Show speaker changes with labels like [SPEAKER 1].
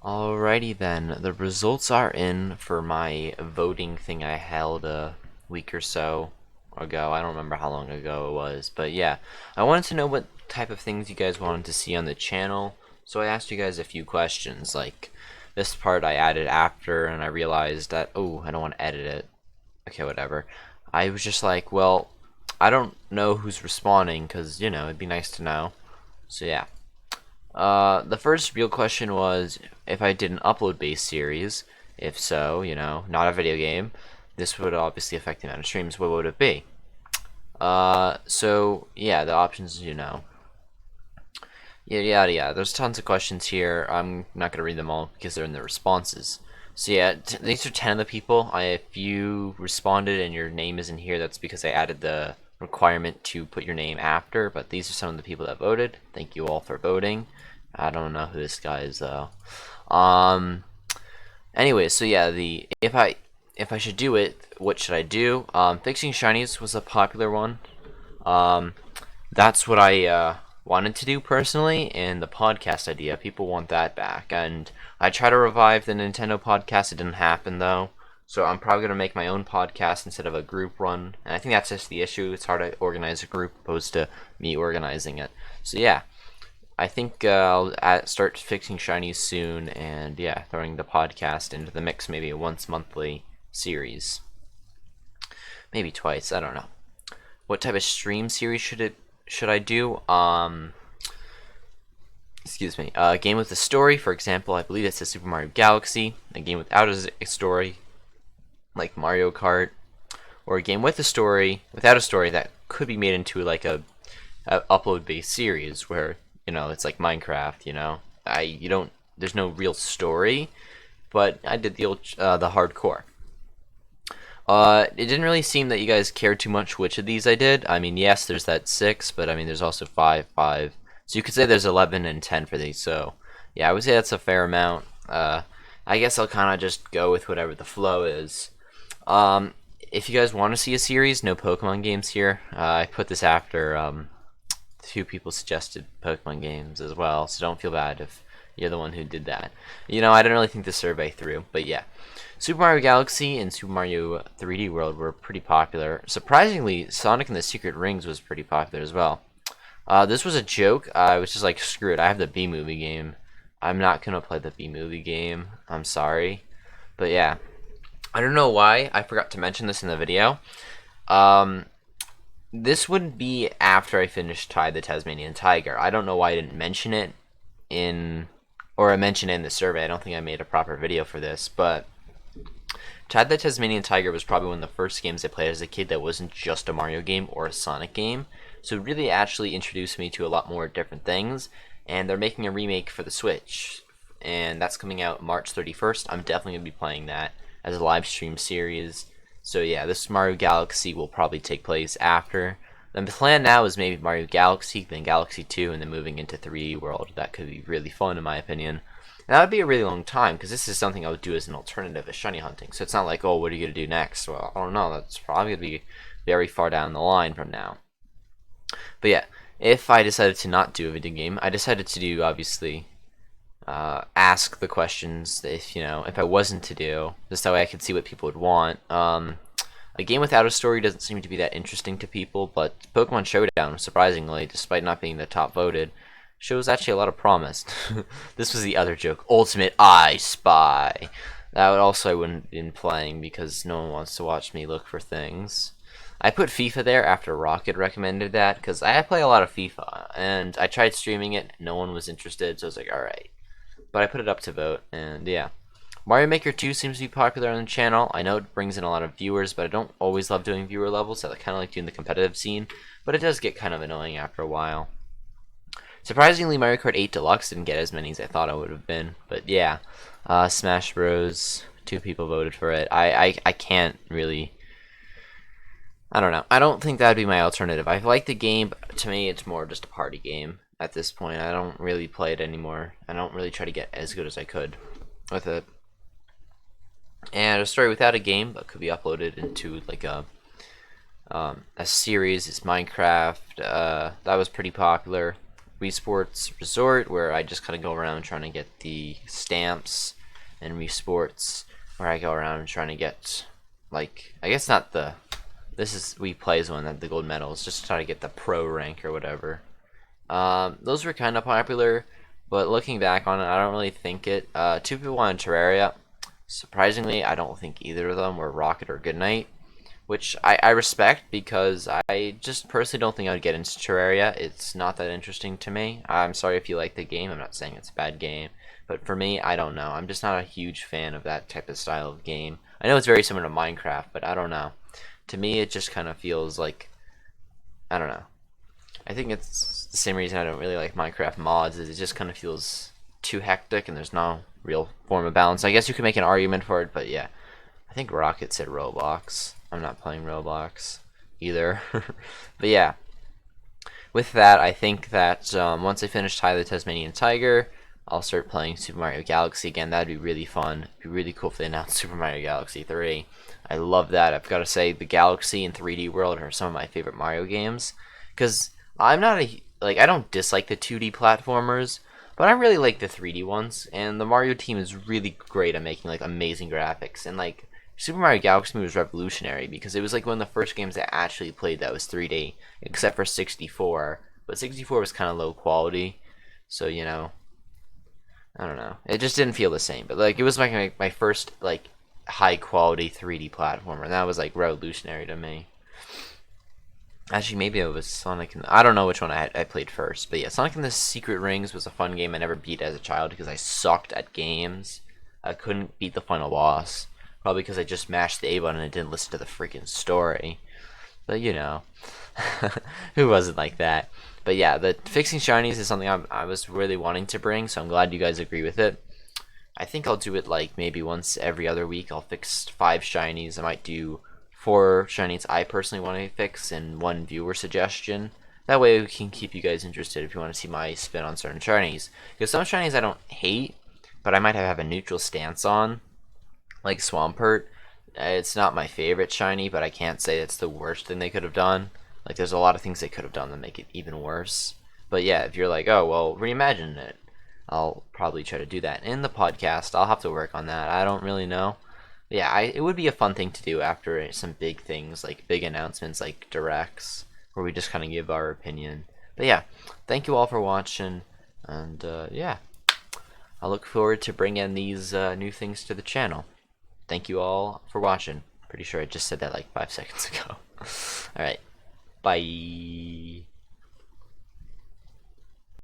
[SPEAKER 1] Alrighty then, the results are in for my voting thing I held a week or so ago. I don't remember how long ago it was, but yeah. I wanted to know what type of things you guys wanted to see on the channel, so I asked you guys a few questions. Like, this part I added after, and I realized that, oh, I don't want to edit it. Okay, whatever. I was just like, well, I don't know who's responding, because, it'd be nice to know. So yeah. The first real question was if I did an upload-based series. If so, not a video game, this would obviously affect the amount of streams. What would it be? So yeah, the options, yeah, yada yada. There's tons of questions here. I'm not gonna read them all because they're in the responses. So yeah, these are 10 of the people. If you responded and your name isn't here, that's because I added the requirement to put your name after. But these are some of the people that voted. Thank you all for voting. I don't know who this guy is though. Um. Anyway, so yeah, the if I should do it, what should I do? Fixing shinies was a popular one. Um, that's what I wanted to do personally, and the podcast idea, people want that back. And I try to revive the Nintendo podcast. It didn't happen though, so I'm probably gonna make my own podcast instead of a group run. And I think that's just the issue. It's hard to organize a group opposed to me organizing it. So yeah, I think I'll start fixing shinies soon, and yeah, throwing the podcast into the mix, maybe a once monthly series, maybe twice. I don't know. What type of stream series should I do? Excuse me. A game with a story, for example, I believe it's a Super Mario Galaxy. A game without a story, like Mario Kart, or a game with a story without a story that could be made into like a upload based series where it's like Minecraft. You don't there's no real story, but I did the hardcore. It didn't really seem that you guys cared too much which of these I did. I mean, yes, there's that 6, but I mean, there's also 5, 5. So you could say there's 11 and 10 for these. So, yeah, I would say that's a fair amount. I guess I'll kind of just go with whatever the flow is. If you guys want to see a series, no Pokemon games here. I put this after two people suggested Pokemon games as well, so don't feel bad if you're the one who did that. I didn't really think the survey through, but yeah. Super Mario Galaxy and Super Mario 3D World were pretty popular. Surprisingly, Sonic and the Secret Rings was pretty popular as well. This was a joke. I was just like, screw it. I have the B movie game. I'm not gonna play the B movie game. I'm sorry, but yeah. I don't know why I forgot to mention this in the video. Um, this would be after I finished Ty the Tasmanian Tiger. I don't know why I didn't mention it in, or I mentioned it in the survey. I don't think I made a proper video for this, but Ty the Tasmanian Tiger was probably one of the first games I played as a kid that wasn't just a Mario game or a Sonic game. So it really actually introduced me to a lot more different things. And they're making a remake for the Switch, and that's coming out March 31st. I'm definitely going to be playing that as a live stream series. So yeah, this Mario Galaxy will probably take place after. The plan now is maybe Mario Galaxy, then Galaxy 2, and then moving into 3D World. That could be really fun in my opinion. And that would be a really long time, because this is something I would do as an alternative to shiny hunting. So it's not like, oh, what are you going to do next? Well, I don't know. That's probably going to be very far down the line from now. But yeah, if I decided to not do a video game, I decided to do, obviously, ask the questions if I wasn't to do, just that way I could see what people would want. A game without a story doesn't seem to be that interesting to people, but Pokemon Showdown, surprisingly, despite not being the top voted, shows actually a lot of promise. This was the other joke. Ultimate I Spy. That would also I wouldn't have been playing because no one wants to watch me look for things. I put FIFA there after Rocket recommended that because I play a lot of FIFA and I tried streaming it. No one was interested, so I was like, alright. But I put it up to vote, and yeah. Mario Maker 2 seems to be popular on the channel. I know it brings in a lot of viewers, but I don't always love doing viewer levels. I kind of like doing the competitive scene, but it does get kind of annoying after a while. Surprisingly, Mario Kart 8 Deluxe didn't get as many as I thought it would have been, but yeah. Smash Bros. 2 people voted for it. I can't really. I don't know. I don't think that would be my alternative. I like the game, but to me, it's more just a party game at this point. I don't really play it anymore. I don't really try to get as good as I could with it. And a story without a game but could be uploaded into like a series is Minecraft. That was pretty popular. Wii Sports Resort, where I just kind of go around trying to get the stamps, and Wii Sports, where I go around trying to get, like, I guess not the, this is Wii Plays one, the gold medals, just to try to get the pro rank or whatever. Those were kind of popular, but looking back on it, I don't really think it. Two people wanted Terraria. Surprisingly, I don't think either of them were Rocket or Goodnight, which I respect because I just personally don't think I would get into Terraria. It's not that interesting to me. I'm sorry if you like the game. I'm not saying it's a bad game, but for me, I don't know. I'm just not a huge fan of that type of style of game. I know it's very similar to Minecraft, but I don't know. To me, it just kind of feels like, I don't know. I think it's the same reason I don't really like Minecraft mods, is it just kind of feels too hectic and there's no real form of balance. I guess you could make an argument for it, but yeah. I think Rocket said Roblox. I'm not playing Roblox either. But yeah, with that, I think that once I finish Tyler the Tasmanian Tiger, I'll start playing Super Mario Galaxy again. That'd be really fun. It'd be really cool if they announced Super Mario Galaxy 3. I love that. I've got to say, the Galaxy and 3D World are some of my favorite Mario games. Because I'm not I don't dislike the 2D platformers, but I really like the 3D ones. And the Mario team is really great at making, like, amazing graphics. And, like, Super Mario Galaxy was revolutionary because it was like one of the first games I actually played that was 3D, except for 64. But 64 was kind of low quality, so you know, I don't know. It just didn't feel the same. But like, it was like my first like high quality 3D platformer, and that was like revolutionary to me. Actually, maybe it was Sonic. I don't know which one I played first, but yeah, Sonic and the Secret Rings was a fun game I never beat as a child because I sucked at games. I couldn't beat the final boss. Probably because I just mashed the A button and didn't listen to the freaking story. But you know, who wasn't like that? But yeah, the fixing shinies is something I was really wanting to bring, so I'm glad you guys agree with it. I think I'll do it like maybe once every other week. I'll fix 5 shinies. I might do 4 shinies I personally want to fix and 1 viewer suggestion. That way we can keep you guys interested if you want to see my spin on certain shinies. Because some shinies I don't hate, but I might have a neutral stance on. Like Swampert, it's not my favorite shiny, but I can't say it's the worst thing they could have done. Like, there's a lot of things they could have done that make it even worse. But yeah, if you're like, oh, well, reimagine it, I'll probably try to do that. In the podcast, I'll have to work on that. I don't really know. But yeah, it would be a fun thing to do after some big things, like big announcements, like directs, where we just kind of give our opinion. But yeah, thank you all for watching, and yeah, I look forward to bringing these new things to the channel. Thank you all for watching. Pretty sure I just said that like 5 seconds ago. Alright. Bye.